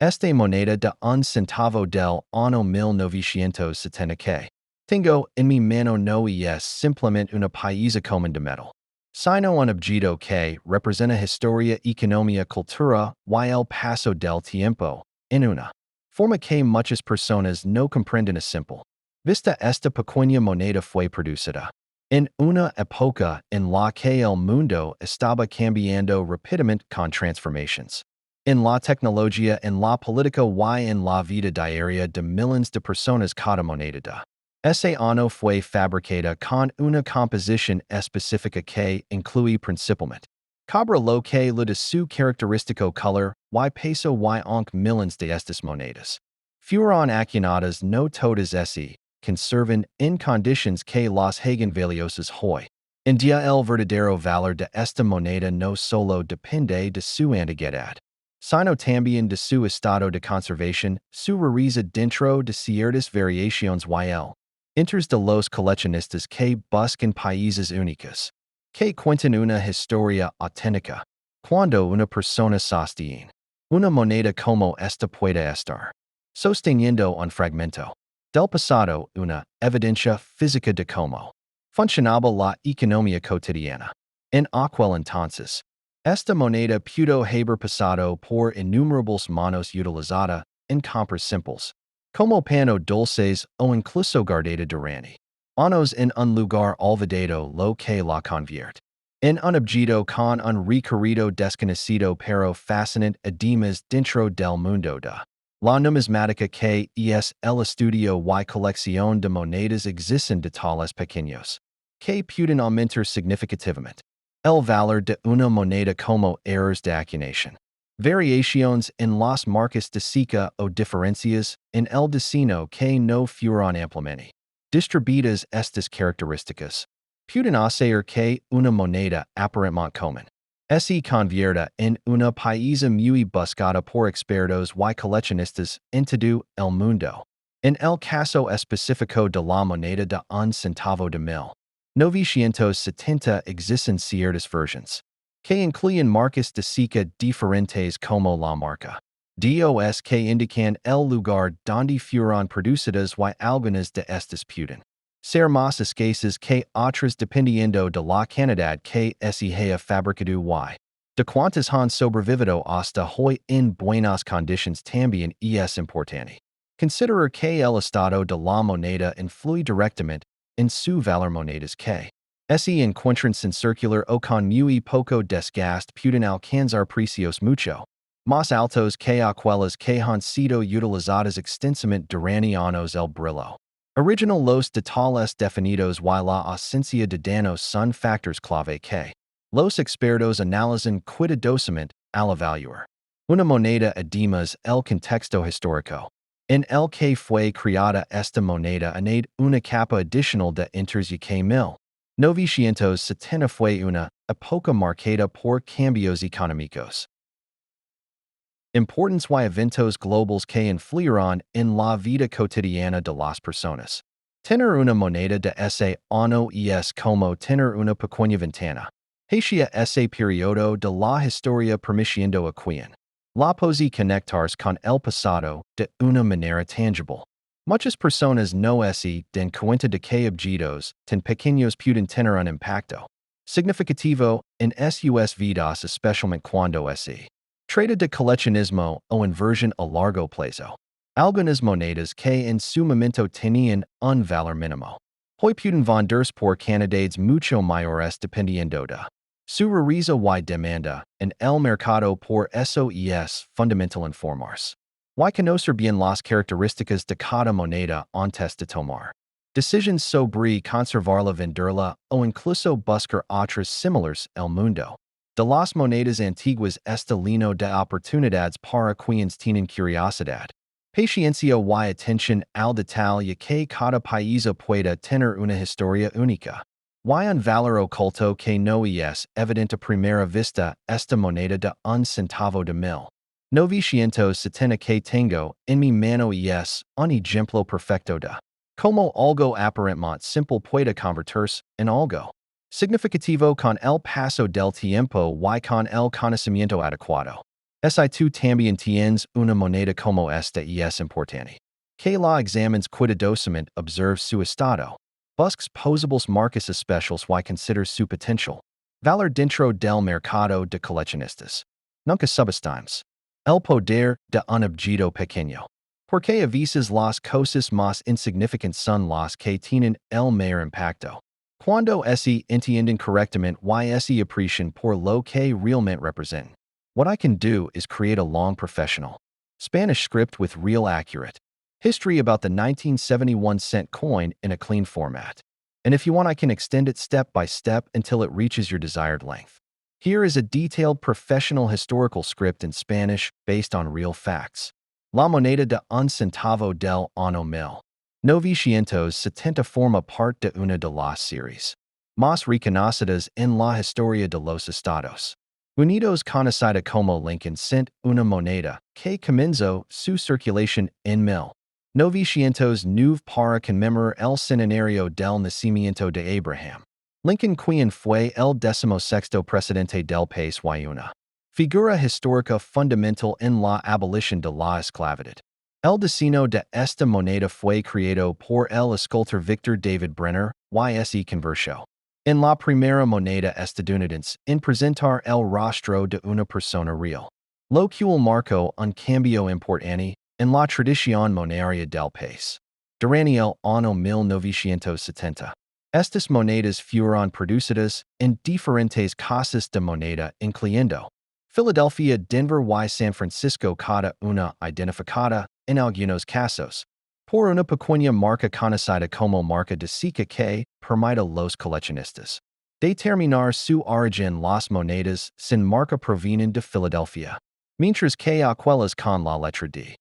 Este moneda de un centavo del año 1970 que tengo en mi mano no es simplemente una pieza común de metal, sino un objeto que representa historia, economía, cultura y el paso del tiempo, en una forma que muchas personas no comprenden a simple vista. Esta pequeña moneda fue producida en una época en la que el mundo estaba cambiando rápidamente con transformations en la tecnología, en la política y en la vida diaria de miles de personas. Cada moneda ese año fue fabricada con una composición específica que incluye principalmente cabra lo que le da su característico color y peso y aunque miles de estas monedas fueron acuñadas, no todas se conservan en condiciones que las hagan valiosas hoy en día. El verdadero valor de esta moneda no solo depende de su antigüedad, sino también de su estado de conservación, su rareza dentro de ciertas variaciones y el interés de los coleccionistas que buscan países únicos, que cuentan una historia auténtica. Cuando una persona sostiene una moneda como esta puede estar sosteniendo un fragmento del pasado, una evidencia física de cómo funcionaba la economía cotidiana en aquel entonces. Esta moneda pudo haber pasado por innumerables manos utilizada en compras simples, como pan o dulces o incluso guardada durante años en un lugar olvidado, lo que la convierte en un objeto con un recorrido desconocido pero fascinante. Además, dentro del mundo de la numismática que es el estudio y colección de monedas, existen detalles pequeños que pueden aumentar significativamente el valor de una moneda, como errores de acuñación, variaciones en las marcas de seca o diferencias en el diseño que no fueron ampliamente distribuidas. Estas características pueden hacer que una moneda aparentemente común se convierta en una pieza muy buscada por expertos y coleccionistas en todo el mundo. En el caso específico de la moneda de un centavo de 1970, existen ciertas versiones que incluyen marcas de seca diferentes, como la marca DOS, que indican el lugar donde fueron producidas, y algunas de estas pueden ser más escasas que otras dependiendo de la cantidad que se haya fabricado y de cuántas han sobrevivido hasta hoy en buenas condiciones. También es importante considerar que el estado de la moneda influye directamente en su valor. Monedas que se encuentran sin circular o con muy poco desgaste pueden alcanzar precios mucho más altos que aquellas que han sido utilizadas extensamente durante años. El brillo original, los detalles definidos y la ausencia de daños son factores clave que los expertos analizan cuidadosamente al evaluar una moneda. Además, el contexto histórico en el que fue creada esta moneda añade una capa adicional de interés, que 1970 fue una época marcada por cambios económicos importantes y eventos globales que influyeron en la vida cotidiana de las personas. Tener una moneda de ese año es como tener una pequeña ventana hacia ese periodo de la historia, permitiendo a quien la posee conectarse con el pasado de una manera tangible. Muchas personas no se dan cuenta de que objetos tan pequeños pueden tener un impacto significativo en sus vidas, especialmente cuando se trata de coleccionismo o inversión a largo plazo. Algunas monedas que en su momento tenían un valor mínimo hoy pueden venderse por cantidades mucho mayores dependiendo de su rareza y demanda en el mercado. Por eso es fundamental informarse y conocer bien las características de cada moneda antes de tomar decisiones sobre conservarla, venderla o incluso buscar otras similares. El mundo de las monedas antiguas está lleno de oportunidades para quienes tienen curiosidad, paciencia y atención al detalle, que cada país pueda tener una historia única y un valor oculto que no es evidente a primera vista. Esta moneda de un centavo de 1970 que tengo en mi mano es un ejemplo perfecto de cómo algo aparentemente simple puede convertirse en algo significativo con el paso del tiempo y con el conocimiento adecuado. Si2 también tienes una moneda como esta y es importante. Que la examines cuidadosamente observes su estado. Busques posibles marcas especiales y considers su potential valor dentro del mercado de coleccionistas. Nunca subestimes el poder de un objeto pequeño. Porque a veces las cosas más insignificantes son las que tienen el mayor impacto. Cuando se entienden correctamente y se aprecian por lo que realmente representan. What I can do is create a long professional Spanish script with real accurate history about the 1971-cent coin in a clean format. And if you want, I can extend it step by step until it reaches your desired length. Here is a detailed professional historical script in Spanish based on real facts. La moneda de un centavo del año 1970 forma parte de una de las series más reconocidas en la historia de los Estados Unidos, conocida como Lincoln cent, una moneda que comenzó su circulación en 1909 para conmemorar el centenario del nacimiento de Abraham Lincoln, quien fue el 16º presidente del país y una figura histórica fundamental en la abolición de la esclavitud. El diseño de esta moneda fue creado por el escultor Victor David Brenner y se convirtió en la primera moneda estadounidense en presentar el rostro de una persona real, lo cual marcó un cambio importante en la tradición monetaria del país. Durante el año 1970, estas monedas fueron producidas en diferentes casas de moneda, incluyendo Philadelphia, Denver y San Francisco, cada una identificada, en algunos casos, por una pequeña marca conocida como marca de Sica que permite a los coleccionistas determinar su origen. Las monedas sin marca provienen de Filadelfia, mientras que aquellas con la letra D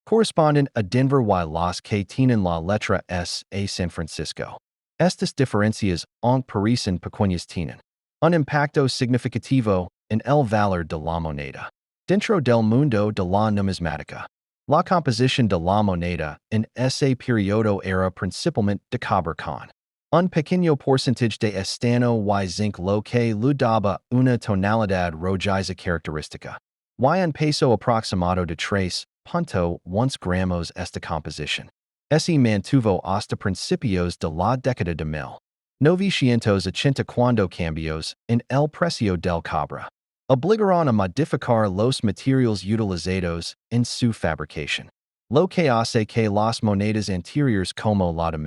corresponden a Denver y las que tienen la letra S a San Francisco. Estas diferencias, aunque parecen pequeñas, tienen un impacto significativo en el valor de la moneda. Dentro del mundo de la numismática, la composición de la moneda en ese periodo era principalmente de cobre con un pequeño porcentaje de estaño y zinc, lo que le daba una tonalidad rojiza característica, y un peso aproximado de 3.1 gramos. Esta composición se mantuvo hasta principios de la década de 1980 cuando cambios en el precio del cobre obligaron a modificar los materiales utilizados en su fabricación, lo que hace que las monedas anteriores como la de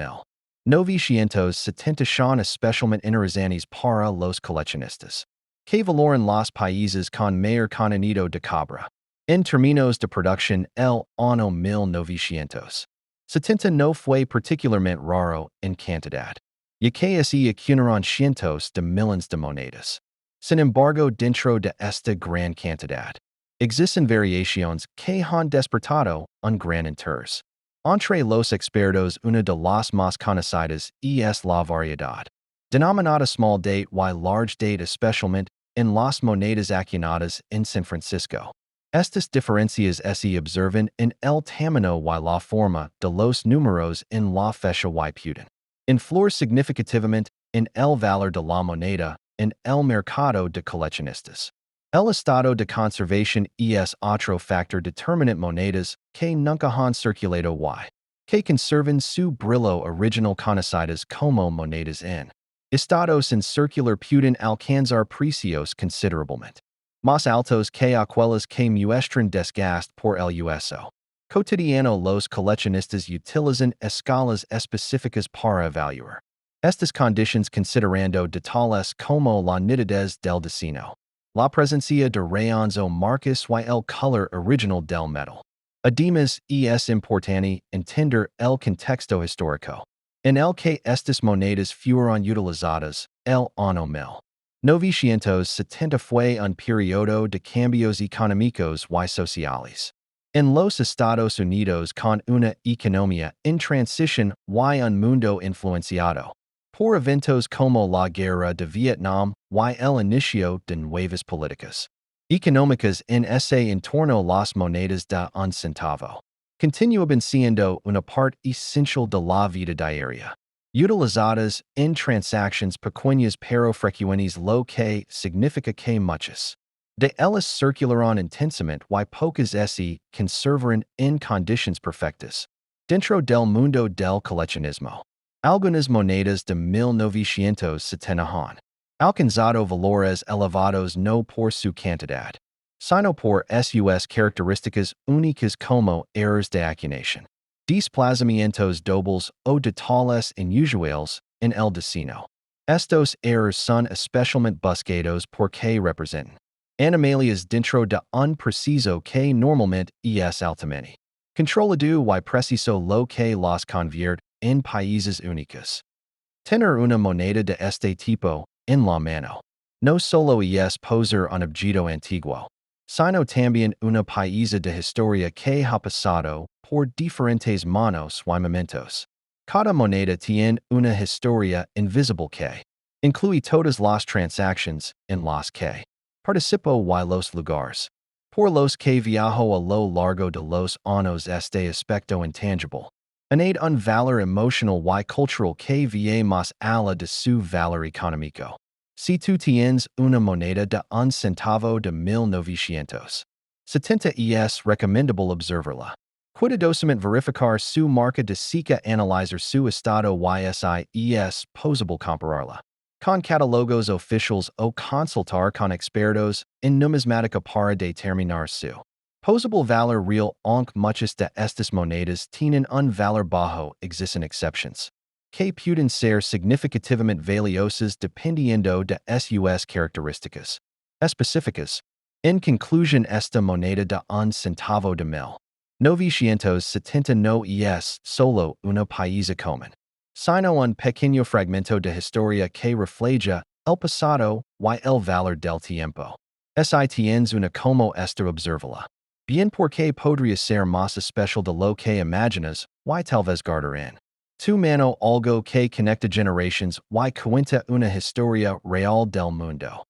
1970 sean especialmente interesantes para los coleccionistas que valoran los países con mayor contenido de cobre. En términos de producción, el año 1970 no fue particularmente raro en cantidad, ya que se acumularon cientos de millones de monedas. Sin embargo, dentro de esta gran cantidad, existen variaciones que han despertado un gran interés. Entre los expertos, una de las más conocidas es la variedad denominada small date y large date, especialmente en las monedas acuñadas en San Francisco. Estas diferencias se observan en el tamaño y la forma de los números en la fecha y pueden influir significativamente en el valor de la moneda en el mercado de coleccionistas. El estado de conservación es otro factor determinante. Monedas que nunca han circulado y que conservan su brillo original, conocidas como monedas en estado sin circular, pueden alcanzar precios considerablemente más altos que aquellas que muestran desgaste por el uso cotidiano. Los coleccionistas utilizan escalas específicas para evaluar estas condiciones, considerando detalles como la nitidez del diseño, la presencia de rayones o marcas y el color original del metal. Además, es importante entender el contexto histórico en el que estas monedas fueron utilizadas. El año 1970 fue un periodo de cambios económicos y sociales en los Estados Unidos, con una economía en transición y un mundo influenciado por eventos como la Guerra de Vietnam y el inicio de nuevas políticas económicas en ese entorno. Las monedas de un centavo continúan siendo una parte esencial de la vida diaria, utilizadas en transacciones pequeñas pero frecuentes, lo que significa que muchas De ellis circularon intensamente y pocas esse conservaran en conditions perfectas. Dentro del mundo del coleccionismo. Algunas monedas de 1970 han alcanzado valores elevados no por su cantidad, sino por sus características únicas como errors de acuñación, desplazamientos dobles o detalles inusuales en el diseño. Estos errors son especialmente buscados porque representan anomalias dentro de un preciso que normalmente es altamente controlado y preciso lo que los convierte en países únicos. Tener una moneda de este tipo en la mano no solo es poseer un objeto antiguo, sino también una pieza de historia que ha pasado por diferentes manos y momentos. Cada moneda tiene una historia invisible que incluye todas las transacciones en las que participó y los lugares por los que viajó a lo largo de los años. Este aspecto intangible añade un valor emotional y cultural que va más allá de su valor económico. Si tú tienes una moneda de un centavo de 1970, es recomendable observarla. Cuidadosamente verificar su marca de seca, analizar su estado y es posible compararla con catálogos oficiales o consultar con expertos en numismática para determinar su posible valor real. Aunque muchas de estas monedas tienen un valor bajo, existen exceptions que pueden ser significativamente valiosas dependiendo de sus características específicas. En conclusión, esta moneda de un centavo de 1970 no es solo una pieza común, sino un pequeño fragmento de historia que refleja el pasado y el valor del tiempo. Si tienes una como esta, observala bien porque podría ser más especial de lo que imaginas y tal vez guardar en tu mano algo que conecta generations y cuenta una historia real del mundo.